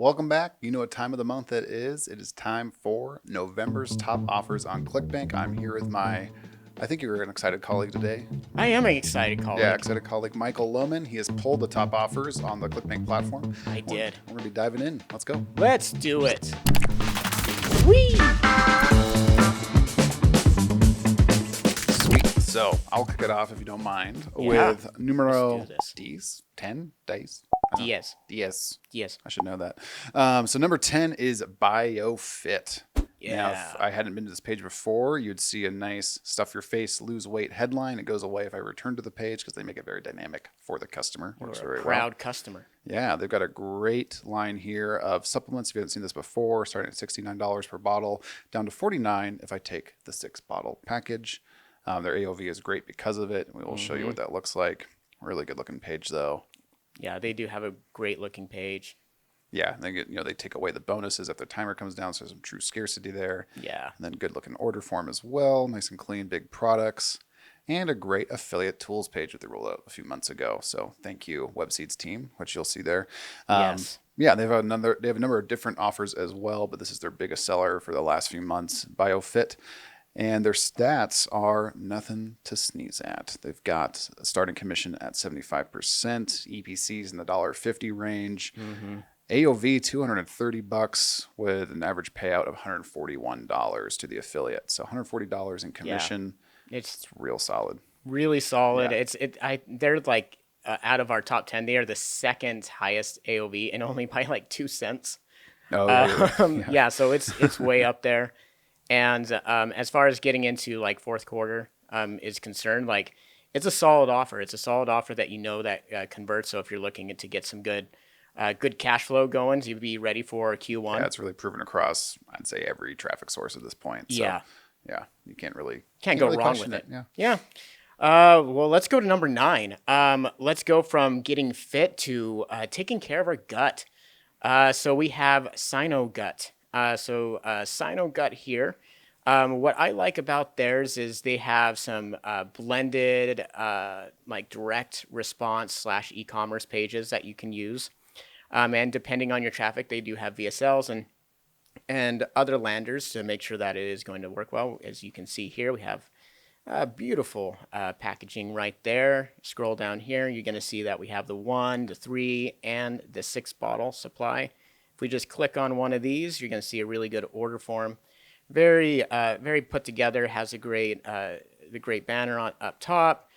Welcome back. You know what time of the month it is. It is time for November's top offers on ClickBank. I'm here with I think you're an excited colleague today. I am an excited Yeah, colleague. excited colleague Michael Lohman. He has pulled the top offers on the ClickBank platform. I We're did. going to be diving in. Let's go. Let's do it. Whee! Sweet. So I'll kick it off if you don't mind Yeah, with numero let's do this. 10, dice. Diaz. Diez. Diaz. I should know that. So number 10 is BioFit. Now, if Yeah. I hadn't been to this page before, you'd see a nice stuff your face, lose weight headline. It goes away if I return to the page because they make it very dynamic for the customer. Works You're very a well. proud customer. Yeah, they've got a great line here of supplements. If you haven't seen this before, starting at $69 per bottle, down to $49 if I take the 6-bottle package. Their AOV is great because of it. We will show you what that looks like. Really good looking page though. Yeah, they do have a great looking page. Yeah, they take away the bonuses if the timer comes down, so there's some true scarcity there. Yeah. And then good looking order form as well, nice and clean, big products, and a great affiliate tools page that they rolled out a few months ago. So thank you, Webseeds team, which you'll see there. Yes. Yeah, they have a number of different offers as well, but this is their biggest seller for the last few months, BioFit. And their stats are nothing to sneeze at. They've got a starting commission at 75%, EPCs in the $1.50 range. AOV $230 with an average payout of $141 to the affiliate. So $140 in commission. It's Real solid. really solid. Yeah. They're like out of our top 10, they are the second highest AOV and only by like 2 cents. Oh, yeah. Yeah, so it's way up there. And as far as getting into like fourth quarter is concerned, like it's a solid offer. It's a solid offer that that converts. So if you're looking to get some good cash flow going, so you'd be ready for Q1. Yeah, it's really proven across, I'd say, every traffic source at this point. So, Yeah. yeah, you can't go really wrong question with it. Yeah. Yeah. Well, let's go to number 9. Let's go from getting fit to taking care of our gut. So we have SynoGut. SynoGut here. What I like about theirs is they have some blended like direct response / e-commerce pages that you can use. And depending on your traffic, they do have VSLs and other landers to make sure that it is going to work well. As you can see here, we have beautiful packaging right there. Scroll down here, you're going to see that we have the 1, the 3, and the 6-bottle supply. If we just click on one of these, you're going to see a really good order form. Very put together. Has a great the great banner up top,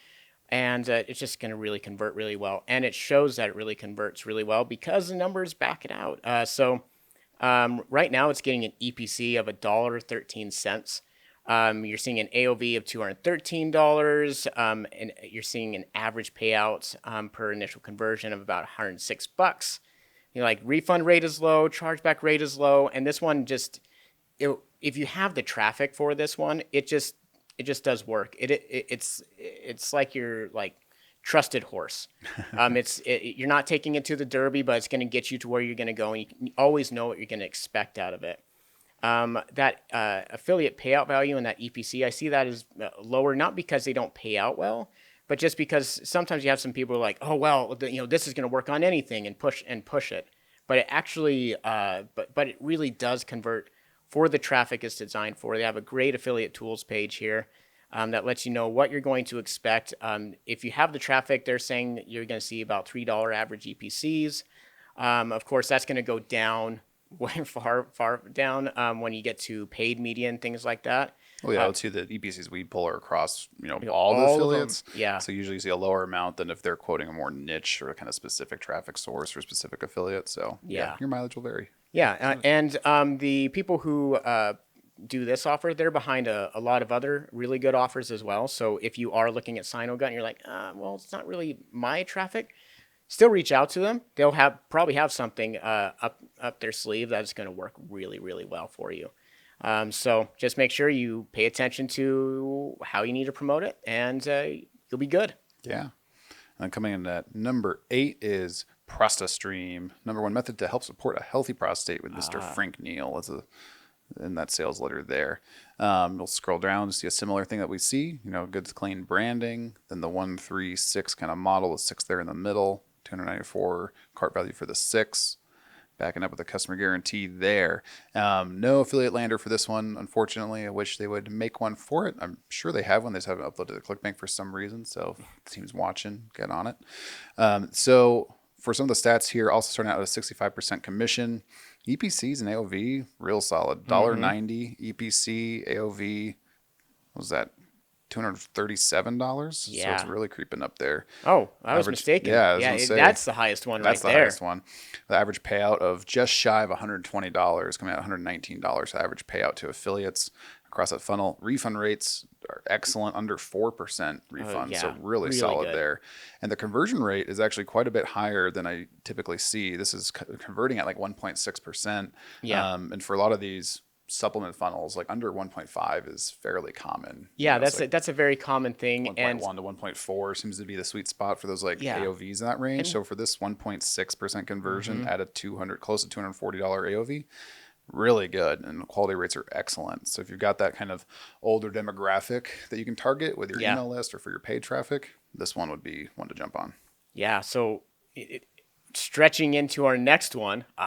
and it's just going to really convert really well. And it shows that it really converts really well because the numbers back it out. Right now it's getting an EPC of $1.13. You're seeing an AOV of $213, and you're seeing an average payout per initial conversion of about $106. Like refund rate is low, chargeback rate is low, and this one if you have the traffic for this one, it just does work. It's like your like trusted horse. You're not taking it to the Derby, but it's going to get you to where you're going to go, and you always know what you're going to expect out of it. That affiliate payout value and that EPC, I see that as lower, not because they don't pay out well, but just because sometimes you have some people who are like, oh well, this is going to work on anything and push it, but it actually, but it really does convert for the traffic it's designed for. They have a great affiliate tools page here that lets you know what you're going to expect. If you have the traffic, they're saying you're going to see about $3 average EPCs. Of course, that's going to go down way far down when you get to paid media and things like that. Oh yeah, let's see the EPCs we pull are across, all the affiliates. Yeah. So usually you see a lower amount than if they're quoting a more niche or a kind of specific traffic source or specific affiliate. So Yeah. your mileage will vary. Yeah, and the people who do this offer, they're behind a lot of other really good offers as well. So if you are looking at SynoGut and you're like, well, it's not really my traffic, still reach out to them. They'll probably have something up their sleeve that's going to work really, really well for you. So just make sure you pay attention to how you need to promote it, and you'll be good. Yeah. And coming in at number 8 is ProstaStream, number 1 method to help support a healthy prostate with Mr. Frank Neal. That's in that sales letter there. We'll scroll down to see a similar thing that we see, good clean branding. Then the 1, 3, 6 kind of model with 6 there in the middle, $294 cart value for the 6. backing up with a customer guarantee there. No affiliate lander for this one, unfortunately. I wish they would make one for it. I'm sure they have one. They just haven't uploaded to ClickBank for some reason. So if the team's watching, get on it. So for some of the stats here, also starting out with a 65% commission. EPCs and AOV, real solid. $1.90 EPC, AOV, what was that? $237. Yeah. So it's really creeping up there. Oh, I was mistaken. Yeah, I was gonna say, that's the highest one that's right the there. highest one. The average payout of just shy of $120, coming out $119. The average payout to affiliates across that funnel. Refund rates are excellent, under 4% refund. yeah, So really solid good. there. And the conversion rate is actually quite a bit higher than I typically see. This is converting at like 1.6%. Yeah. And for a lot of these supplement funnels, like under 1.5 is fairly common. Yeah, You know, that's a very common thing. 1.1 And to 1.4 seems to be the sweet spot for those like Yeah. AOVs in that range. So for this 1.6% conversion at a close to $240 AOV, really good, and quality rates are excellent. So if you've got that kind of older demographic that you can target with your email list or for your paid traffic, this one would be one to jump on. yeah, so stretching into our next one. We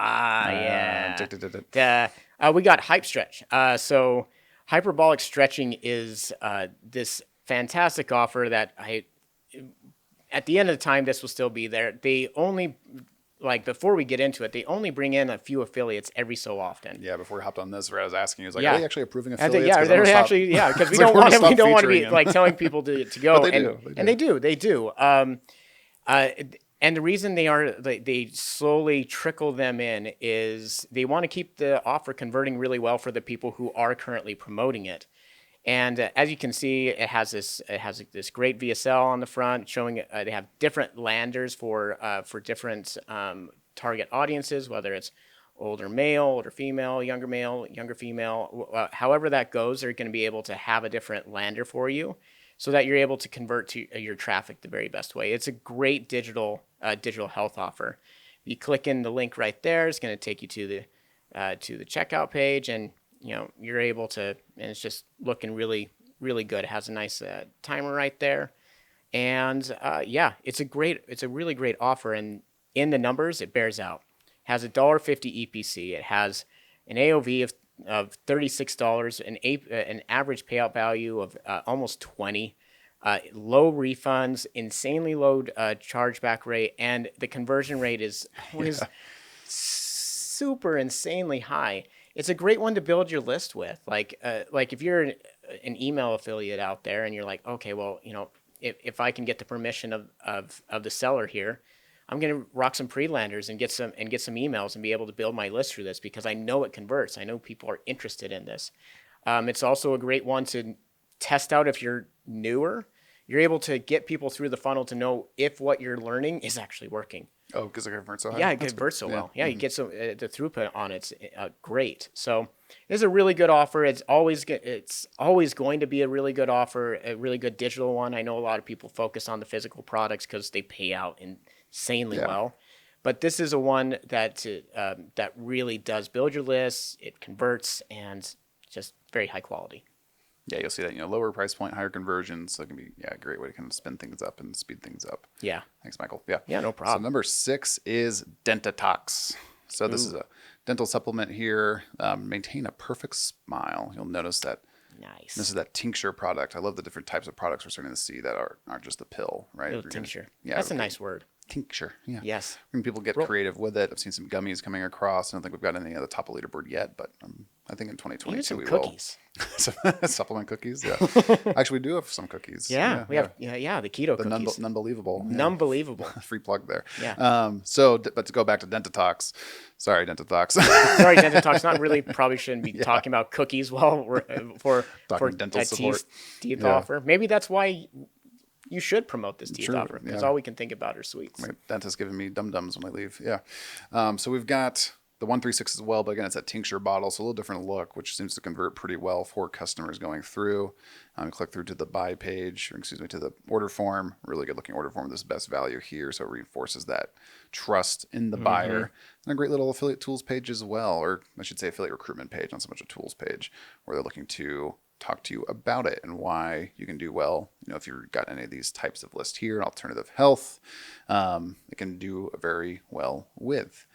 got Hype Stretch. So Hyperbolic Stretching is this fantastic offer that at the end of the time, this will still be there. They only, before we get into it, they only bring in a few affiliates every so often. Yeah, before we hopped on this, where I was asking you, I was like, are they actually approving They're affiliates? actually, because we like, don't we're want gonna we don't want to be stop featuring telling people to go. But They do. And the reason they slowly trickle them in is they want to keep the offer converting really well for the people who are currently promoting it. And as you can see, it has this great VSL on the front showing they have different landers for different target audiences, whether it's older male, older female, younger female, however that goes, they're going to be able to have a different lander for you, so that you're able to convert to your traffic the very best way. It's a great digital health offer. You click in the link right there, it's going to take you to the checkout page, and you're able to, and it's just looking really, really good. It has a nice timer right there, and it's a really great offer. And in the numbers, it bears out. It has $1.50 EPC. It has an AOV of $36, an average payout value of almost 20, low refunds, insanely low chargeback rate, and the conversion rate is always super insanely high. It's a great one to build your list with. Like if you're an email affiliate out there and you're like, okay, well, if I can get the permission of the seller here, I'm going to rock some pre-landers and get some emails and be able to build my list through this, because I know it converts. I know people are interested in this. It's also a great one to test out if you're newer. You're able to get people through the funnel to know if what you're learning is actually working. Oh, because it converts so high? Yeah, it converts so well. Yeah, you get some the throughput on it's great. So it's a really good offer. It's always going to be a really good offer, a really good digital one. I know a lot of people focus on the physical products because they pay out insanely well, but this is a one that really does build your list. It converts, and just very high quality. Yeah, you'll see that, lower price point, higher conversions. So it can be, a great way to kind of spin things up and speed things up. Yeah. Thanks, Michael. Yeah. Yeah, no problem. So number 6 is Dentitox. So this is a dental supplement here. Maintain a perfect smile. You'll notice that. Nice. This is that tincture product. I love the different types of products we're starting to see that aren't just the pill, right? Tincture. That's a nice word. Tincture. Yeah. Yes. When people get creative with it. I've seen some gummies coming across. I don't think we've got any at the top of the leaderboard yet, but I think in 2022 Even some we cookies. will. Supplement cookies. Yeah. Actually, we do have some cookies. Yeah. We have the keto cookies. Unbelievable. Unbelievable. Free plug there. Yeah. But to go back to Dentitox. Sorry, Dentitox. Sorry, Dentitox. Not really. Probably shouldn't be talking about cookies while we're for dental support. Teeth offer. Maybe that's why you should promote this teeth offer, because all we can think about are sweets. My dentist giving me dum-dums when I leave. Yeah. So we've got the 136 as well, but again, it's a tincture bottle, so a little different look, which seems to convert pretty well for customers going through. Click through to the buy page, to the order form. Really good looking order form. This is best value here, so it reinforces that trust in the buyer. And a great little affiliate tools page as well, or I should say affiliate recruitment page, not so much a tools page, where they're looking to talk to you about it and why you can do well. If you've got any of these types of lists here, alternative health, it can do very well with.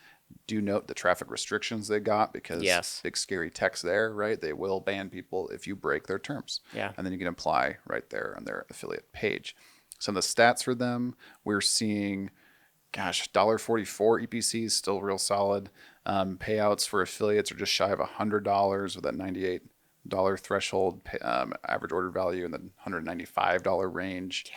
Do note the traffic restrictions they got because Yes. big scary text there, right? They will ban people if you break their terms. Yeah. And then you can apply right there on their affiliate page. Some of the stats for them, we're seeing, gosh, $1.44 EPC is still real solid. Payouts for affiliates are just shy of $100 with that $98 threshold, average order value in the $195 range.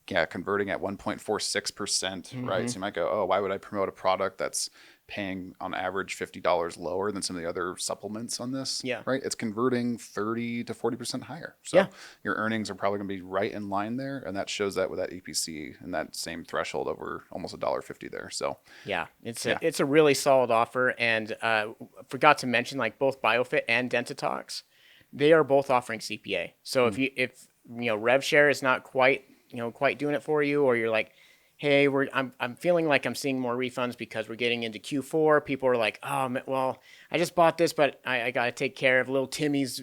Yeah, converting at 1.46%, right? So you might go, oh, why would I promote a product that's paying on average $50 lower than some of the other supplements on this? Yeah. Right? It's converting 30 to 40% higher. So Yeah. your earnings are probably going to be right in line there. And that shows that with that EPC and that same threshold over almost $1.50 there. So Yeah, it's a really solid offer, and forgot to mention, like, both BioFit and Dentitox, they are both offering CPA. So if RevShare is not quite doing it for you, or you're like, hey, I'm feeling like I'm seeing more refunds because we're getting into Q4. People are like, oh, well, I just bought this, but I got to take care of little Timmy's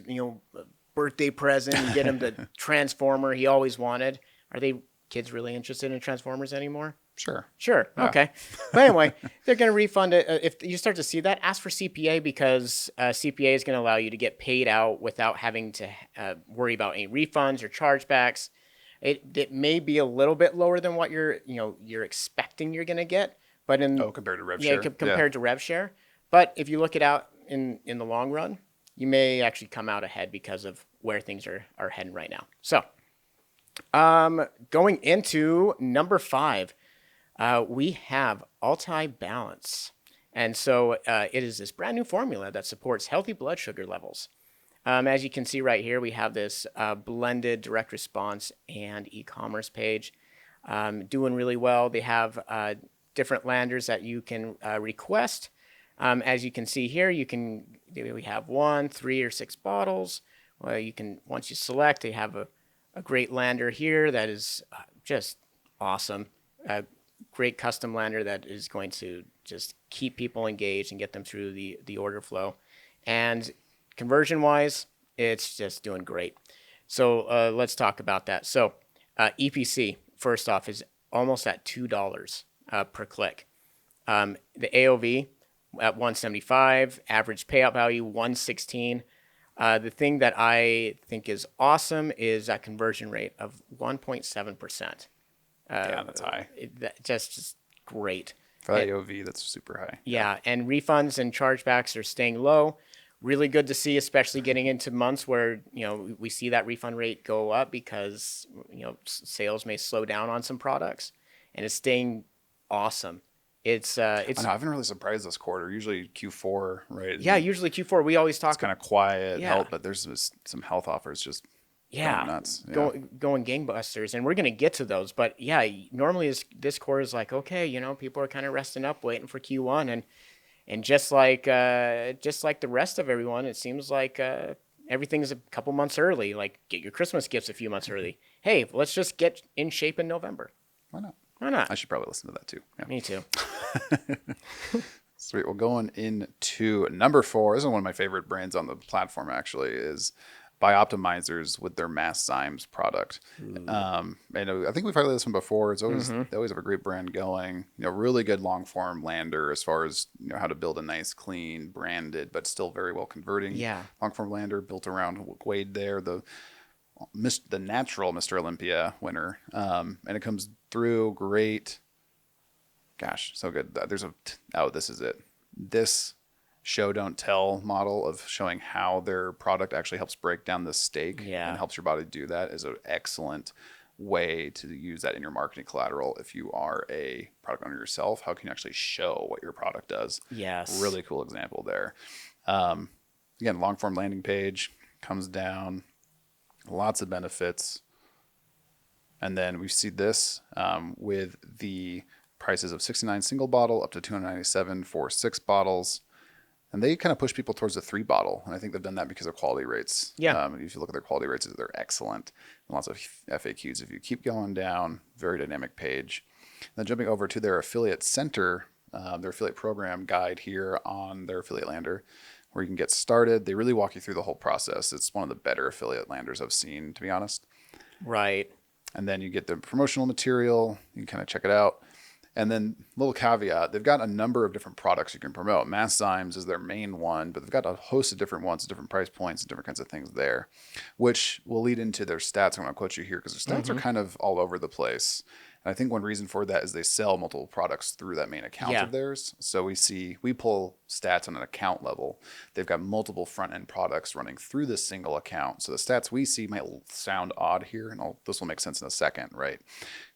birthday present and get him the Transformer he always wanted. Are they kids really interested in Transformers anymore? sure. Sure. Yeah. Okay. But anyway, they're going to refund it. If you start to see that, ask for CPA, because CPA is going to allow you to get paid out without having to worry about any refunds or chargebacks. It may be a little bit lower than what you're expecting you're going to get, but Compared to RevShare. yeah, compared to RevShare. But if you look it out in the long run, you may actually come out ahead because of where things are heading right now. So, going into number 5. We have Altai Balance. And so it is this brand new formula that supports healthy blood sugar levels. As you can see right here, we have this blended direct response and e-commerce page doing really well. They have different landers that you can request. As you can see here, we have 1, 3, or 6 bottles. Well, once you select, they have a great lander here that is just awesome. Great custom lander that is going to just keep people engaged and get them through the order flow. And conversion wise, it's just doing great. So let's talk about that. So EPC, first off, is almost at $2 per click. The AOV at 175, average payout value 116. The thing that I think is awesome is that conversion rate of 1.7%. Yeah, that's high. Just great. For that AOV, that's super high. Yeah, and refunds and chargebacks are staying low. Really good to see, especially getting into months where we see that refund rate go up because sales may slow down on some products, and it's staying awesome. It's I know, I've been really surprised this quarter. Usually Q4, right? Yeah, usually Q4 we always talk. It's kind of quiet, Yeah. but there's some health offers just Yeah, going nuts. Yeah. going gangbusters, and we're gonna get to those. But yeah, normally this quarter is like, okay, people are kind of resting up, waiting for Q1, and just like the rest of everyone, it seems like everything's a couple months early. Like, get your Christmas gifts a few months early. Hey, let's just get in shape in November. Why not? Why not? I should probably listen to that too. Yeah. Me too. Sweet. Well, going into number 4, this is one of my favorite brands on the platform, actually, is biOptimizers with their Mass Zymes product. And I think we've highlighted this one before. It's always they always have a great brand going. Really good long form lander as far as how to build a nice, clean, branded, but still very well converting. Yeah. Long form lander built around Wade there, the natural Mr. Olympia winner, and it comes through great. Gosh, so good. This is it. This show don't tell model of showing how their product actually helps break down the steak and helps your body do that is an excellent way to use that in your marketing collateral. If you are a product owner yourself, how can you actually show what your product does? Yes. Really cool example there. Again, long form landing page comes down, lots of benefits. And then we see this with the prices of $69 single bottle up to $297 for 6 bottles. And they kind of push people towards the 3 bottle. And I think they've done that because of quality rates. Yeah. If you look at their quality rates, they're excellent. And lots of FAQs. If you keep going down, very dynamic page. And then jumping over to their affiliate center, their affiliate program guide here on their affiliate lander, where you can get started. They really walk you through the whole process. It's one of the better affiliate landers I've seen, to be honest. Right. And then you get the promotional material. You can kind of check it out. And then, little caveat, they've got a number of different products you can promote. Masszymes is their main one, but they've got a host of different ones, different price points, and different kinds of things there, which will lead into their stats. I'm going to quote you here because their stats are kind of all over the place. And I think one reason for that is they sell multiple products through that main account of theirs. So we pull stats on an account level. They've got multiple front end products running through this single account. So the stats we see might sound odd here, and this will make sense in a second, right?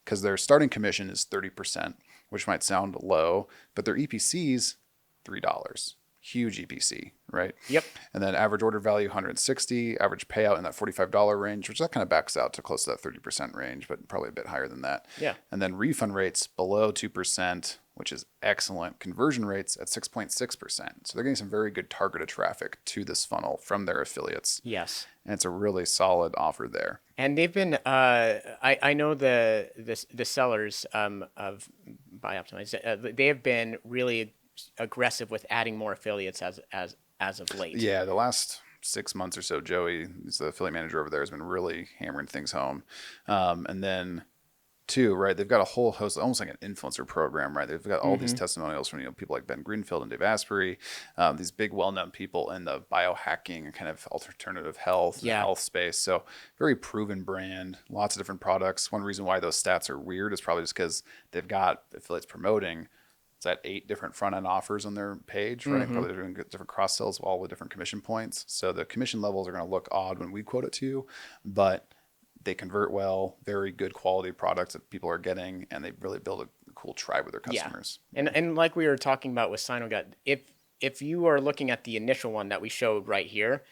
Because their starting commission is 30%, which might sound low, but their EPC's $3. Huge EPC, right? Yep. And then average order value 160, average payout in that $45 range, which that kind of backs out to close to that 30% range, but probably a bit higher than that. Yeah. And then refund rates below 2%, which is excellent. Conversion rates at 6.6%. So they're getting some very good targeted traffic to this funnel from their affiliates. Yes. And it's a really solid offer there. And they've been, I know the sellers of biOptimizers, they have been really aggressive with adding more affiliates as of late. Yeah, the last 6 months or so, Joey, who's the affiliate manager over there, has been really hammering things home. And then too, right, they've got a whole host, almost like an influencer program, right? They've got all these testimonials from people like Ben Greenfield and Dave Asprey, these big well-known people in the biohacking and kind of alternative health, health space. So very proven brand, lots of different products. One reason why those stats are weird is probably just because they've got affiliates promoting. It's at 8 different front-end offers on their page, right? Probably doing different cross-sells, all with different commission points. So the commission levels are going to look odd when we quote it to you, but they convert well, very good quality products that people are getting, and they really build a cool tribe with their customers. Yeah. And like we were talking about with SynoGut, if you are looking at the initial one that we showed right here,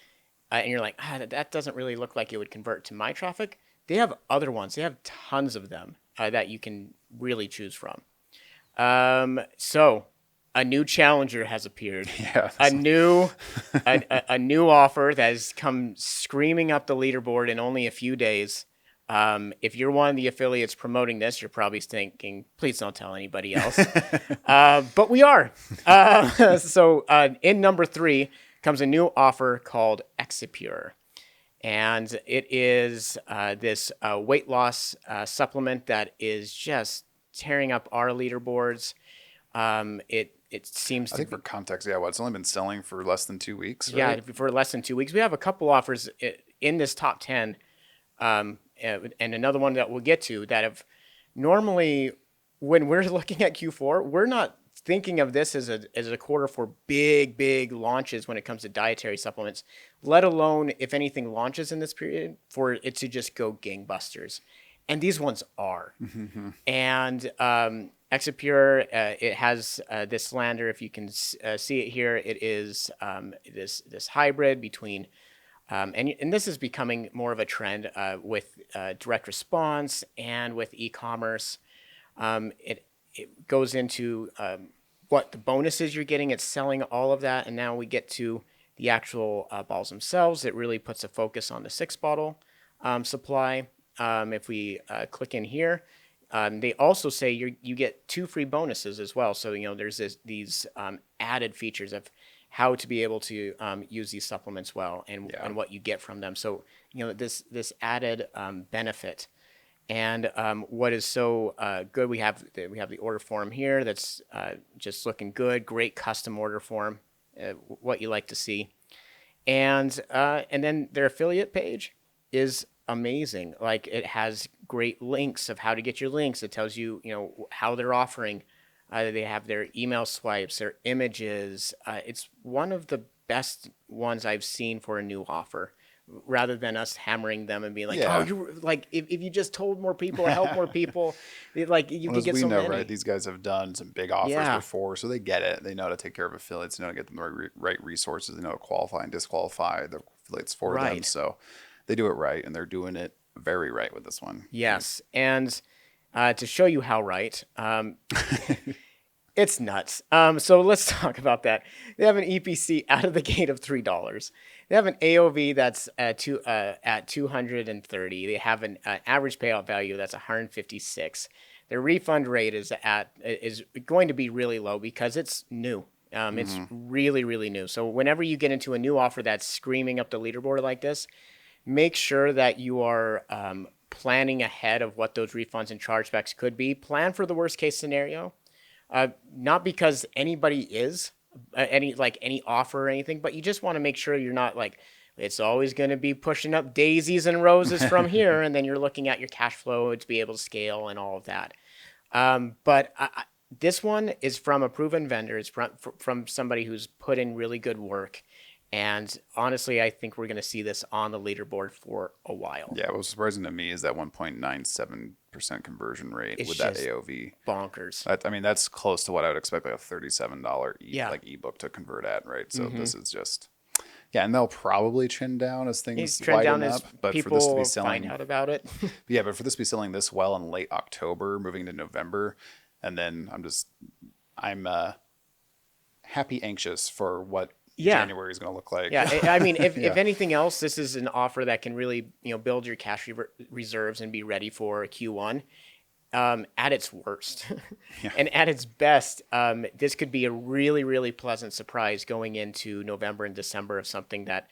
and you're like, that doesn't really look like it would convert to my traffic, they have other ones. They have tons of them that you can really choose from. So a new challenger has appeared. Yeah. A new offer that has come screaming up the leaderboard in only a few days. If you're one of the affiliates promoting this, you're probably thinking, please don't tell anybody else. But we are. So in number 3 comes a new offer called Exipure. And it is this weight loss supplement that is just tearing up our leaderboards. It seems I think for context, it's only been selling for less than 2 weeks, right? Yeah, for less than 2 weeks. We have a couple offers in this top 10, and another one that we'll get to that have normally, when we're looking at Q4, we're not thinking of this as a quarter for big launches when it comes to dietary supplements, let alone if anything launches in this period for it to just go gangbusters. And these ones are. And Exipure, it has this lander. If you can see it here, it is this hybrid between, and this is becoming more of a trend with direct response and with e-commerce. It goes into what the bonuses you're getting. It's selling all of that, and now we get to the actual balls themselves. It really puts a focus on the 6-bottle supply. If we click in here, they also say you get 2 free bonuses as well. So, there's these added features of how to be able to use these supplements well and what you get from them. So, this added benefit. And what is so good, we have the order form here that's just looking good, great custom order form, what you like to see. And then their affiliate page is amazing. Like, it has great links of how to get your links. It tells you, how they're offering. They have their email swipes, their images. It's one of the best ones I've seen for a new offer, rather than us hammering them and being like, you like, if you just told more people, help more people, like, you could get so many. Right? These guys have done some big offers before, so they get it. They know how to take care of affiliates. They know how to get them the right resources. They know how to qualify and disqualify the affiliates for them. So they do it right, and they're doing it very right with this one. Yes, and to show you how right, it's nuts. So let's talk about that. They have an EPC out of the gate of $3. They have an AOV that's at 230. They have an average payout value that's 156. Their refund rate is going to be really low because it's new. It's really, really new. So whenever you get into a new offer that's screaming up the leaderboard like this, make sure that you are planning ahead of what those refunds and chargebacks could be. Plan for the worst case scenario. Not because anybody is any offer or anything, but you just want to make sure you're not like, it's always going to be pushing up daisies and roses from here, and then you're looking at your cash flow to be able to scale and all of that. But this one is from a proven vendor. It's from somebody who's put in really good work. And honestly, I think we're going to see this on the leaderboard for a while. Yeah, what was surprising to me is that 1.97% conversion rate with that AOV. Bonkers. I mean, that's close to what I would expect like a $37 Yeah. ebook to convert at, right? So this is just, yeah, and they'll probably trend down as things widen up. But for this to be selling, find out about it. yeah, but for this to be selling this well in late October, moving into November, and then I'm happy anxious for what January is going to look like. Yeah, I mean, if anything else, this is an offer that can really build your cash reserves and be ready for Q1. At its worst, and at its best, this could be a really, really pleasant surprise going into November and December of something that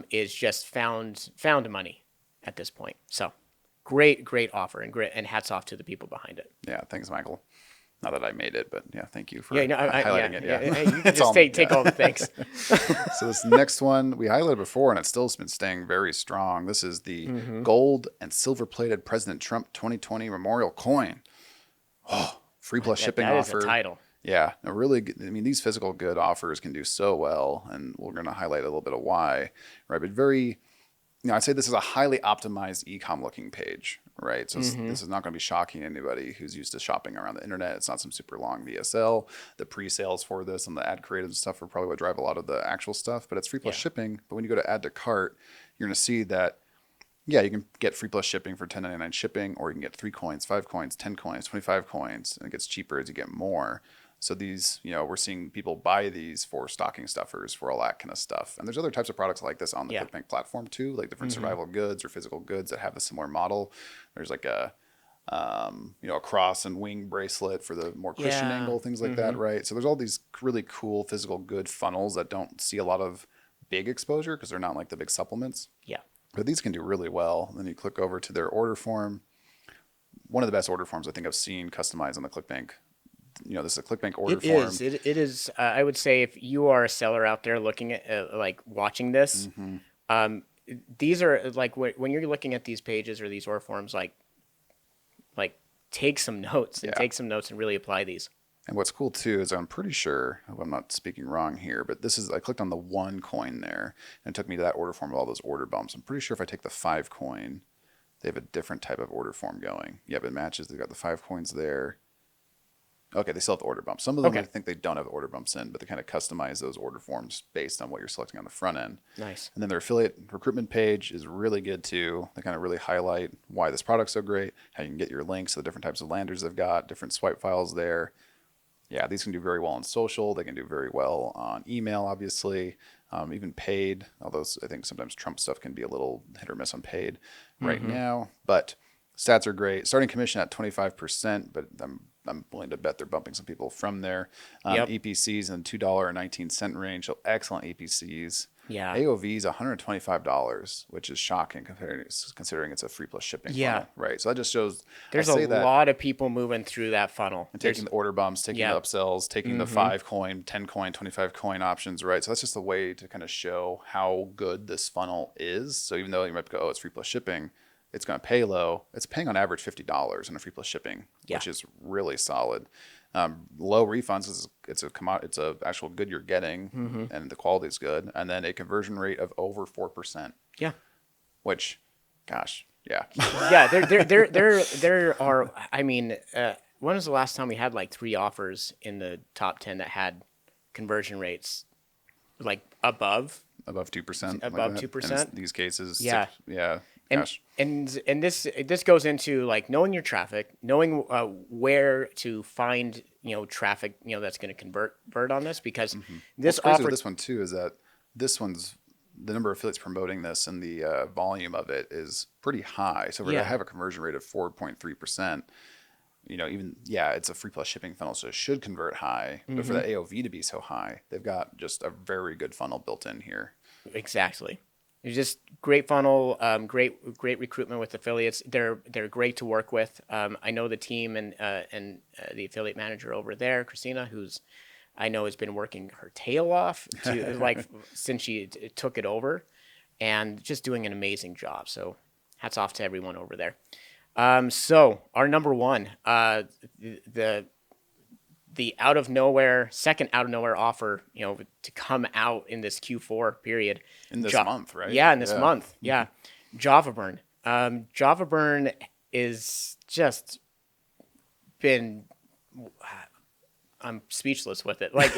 is just found money at this point. So great offer and hats off to the people behind it. Yeah, thanks, Michael. Not that I made it, but yeah, thank you for highlighting it. Yeah, you can just take all the thanks. So this next one we highlighted before, and it's still been staying very strong. This is the gold and silver plated President Trump 2020 Memorial Coin. Oh, free plus shipping offer. That is a title. Yeah, a really good, I mean, these physical good offers can do so well, and we're going to highlight a little bit of why, right? But I'd say this is a highly optimized e-com looking page, right? So this is not going to be shocking to anybody who's used to shopping around the internet. It's not some super long VSL. The pre-sales for this and the ad creative stuff are probably what drive a lot of the actual stuff, but it's free plus shipping. But when you go to add to cart, you're going to see that, yeah, you can get free plus shipping for $10.99 shipping, or you can get 3 coins, 5 coins, 10 coins, 25 coins, and it gets cheaper as you get more. So these, we're seeing people buy these for stocking stuffers, for all that kind of stuff. And there's other types of products like this on the ClickBank platform too, like different survival goods or physical goods that have a similar model. There's like a cross and wing bracelet for the more Christian angle, things like that, right? So there's all these really cool physical good funnels that don't see a lot of big exposure because they're not like the big supplements. Yeah. But these can do really well. And then you click over to their order form. One of the best order forms I think I've seen customized on the ClickBank. This is a ClickBank order form. It is. I would say if you are a seller out there looking at watching this, these are like when you're looking at these pages or these order forms, like take some notes and really apply these. And what's cool too is I'm pretty sure, I hope I'm not speaking wrong here, but I clicked on the 1 coin there and it took me to that order form with all those order bumps. I'm pretty sure if I take the 5 coin, they have a different type of order form going. Yep, it matches. They've got the 5 coins there. Okay, they still have the order bumps. Some of them I think they don't have the order bumps in, but they kind of customize those order forms based on what you're selecting on the front end. Nice. And then their affiliate recruitment page is really good too. They kind of really highlight why this product's so great, how you can get your links to the different types of landers they've got, different swipe files there. Yeah, these can do very well on social. They can do very well on email, obviously, even paid. Although I think sometimes Trump stuff can be a little hit or miss on paid right now. But stats are great. Starting commission at 25%, but I'm willing to bet they're bumping some people from there. EPCs in the $2.19 range, so excellent EPCs. Yeah. AOV is $125, which is shocking considering it's a free plus shipping funnel, right? So that just shows there's a lot of people moving through that funnel. And taking the order bumps, taking the upsells, taking the 5 coin, 10 coin, 25 coin options, right? So that's just a way to kind of show how good this funnel is. So even though you might go, oh, it's free plus shipping, it's going to pay low. It's paying on average $50 in a free plus shipping, which is really solid. Low refunds it's a actual good you're getting, and the quality is good, and then a conversion rate of over 4%. Yeah, which, gosh, yeah, yeah. There are. I mean, when was the last time we had like 3 offers in the top 10 that had conversion rates like above 2%, above 2%? In these cases, yeah, yeah. And this goes into like knowing your traffic, knowing where to find traffic that's going to convert on this, because this offer with this one too is that this one's the number of affiliates promoting this and the volume of it is pretty high. So we're going to have a conversion rate of 4.3%. It's a free plus shipping funnel, so it should convert high. But for the AOV to be so high, they've got just a very good funnel built in here. Exactly. It's just great funnel, great recruitment with affiliates. They're great to work with. I know the team and the affiliate manager over there, Christina, who's I know has been working her tail off to like since she took it over, and just doing an amazing job. So hats off to everyone over there. So our number one, the second out of nowhere offer, to come out in this Q4 period. In this month, right? Yeah, in this month. Yeah. Java Burn. Java Burn is just been, I'm speechless with it. Like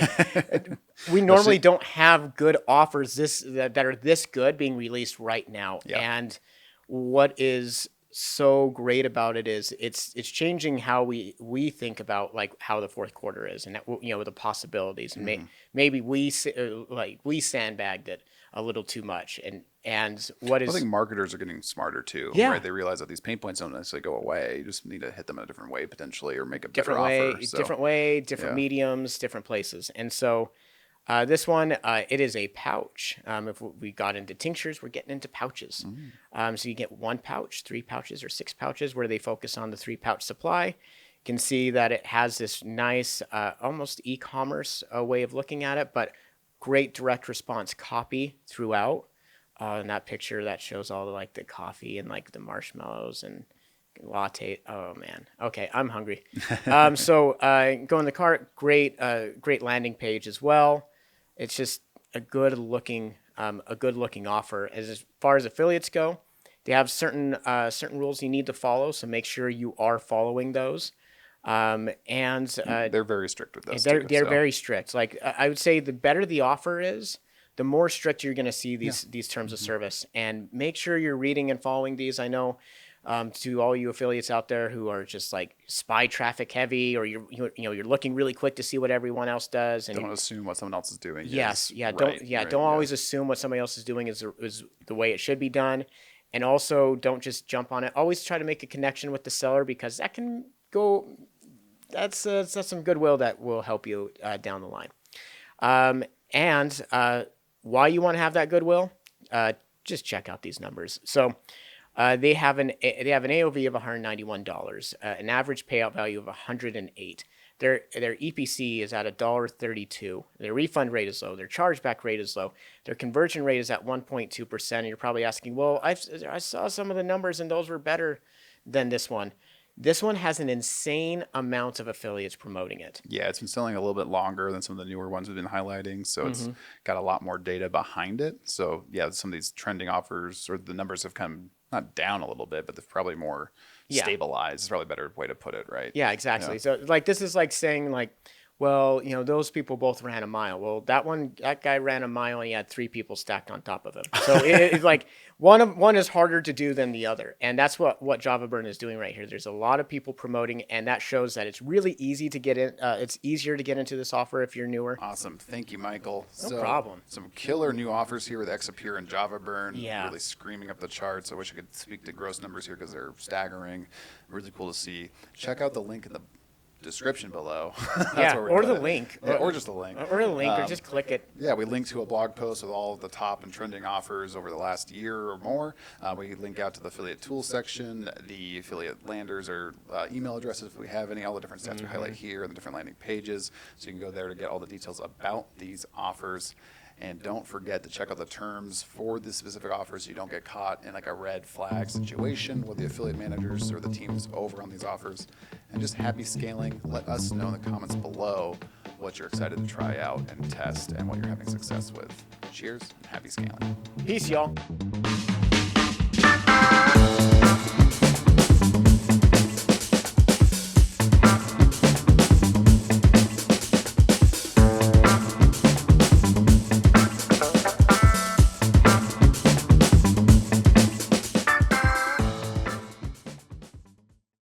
we normally don't have good offers that are this good being released right now. Yeah. And what is so great about it is it's changing how we think about like how the fourth quarter is, and the possibilities, and maybe we sandbagged it a little too much, and what is I think marketers are getting smarter too. Yeah. Right? They realize that these pain points don't necessarily go away. You just need to hit them in a different way potentially, or make a better offer. Different mediums, different places, and so. This one, it is a pouch. If we got into tinctures, we're getting into pouches. So you get 1 pouch, 3 pouches, or 6 pouches where they focus on the 3-pouch supply. You can see that it has this nice, almost e-commerce way of looking at it, but great direct response copy throughout. In that picture, that shows all the coffee and like the marshmallows and latte. Oh man. Okay, I'm hungry. So go in the cart. Great landing page as well. It's just a good looking offer. As far as affiliates go, they have certain rules you need to follow. So make sure you are following those. And they're very strict with this. They're very strict. Like I would say, the better the offer is, the more strict you're going to see these terms of service. And make sure you're reading and following these. I know. To all you affiliates out there who are just like spy traffic heavy, or you're looking really quick to see what everyone else does, and don't assume what someone else is doing. Don't always assume what somebody else is doing is the way it should be done, and also don't just jump on it. Always try to make a connection with the seller, because that can go. That's some goodwill that will help you down the line. And why you want to have that goodwill? Just check out these numbers. So. They have an AOV of $191, an average payout value of $108. Their EPC is at $1.32. Their refund rate is low. Their chargeback rate is low. Their conversion rate is at 1.2%. And you're probably asking, well, I saw some of the numbers and those were better than this one. This one has an insane amount of affiliates promoting it. Yeah, it's been selling a little bit longer than some of the newer ones we've been highlighting. So it's got a lot more data behind it. So yeah, some of these trending offers, or the numbers have come not down a little bit, but they're probably more stabilized. It's probably a better way to put it, right? Yeah, exactly. Yeah. So like this is like saying like, well, those people both ran a mile. Well, that guy ran a mile and he had 3 people stacked on top of him. So it's like one is harder to do than the other. And that's what Java Burn is doing right here. There's a lot of people promoting, and that shows that it's really easy to get in. It's easier to get into this offer if you're newer. Awesome. Thank you, Michael. No problem. Some killer new offers here with Exipure and Java Burn. Yeah. Really screaming up the charts. I wish I could speak to gross numbers here because they're staggering. Really cool to see. Check out the link in the description below. Or the link. Yeah, or just the link. Or the link, or just click it. Yeah, we link to a blog post with all of the top and trending offers over the last year or more. We link out to the affiliate tools section, the affiliate landers or email addresses if we have any, all the different stats we highlight here, and the different landing pages. So you can go there to get all the details about these offers. And don't forget to check out the terms for the specific offers so you don't get caught in like a red flag situation with the affiliate managers or the teams over on these offers. And just happy scaling. Let us know in the comments below what you're excited to try out and test and what you're having success with. Cheers and happy scaling. Peace, y'all.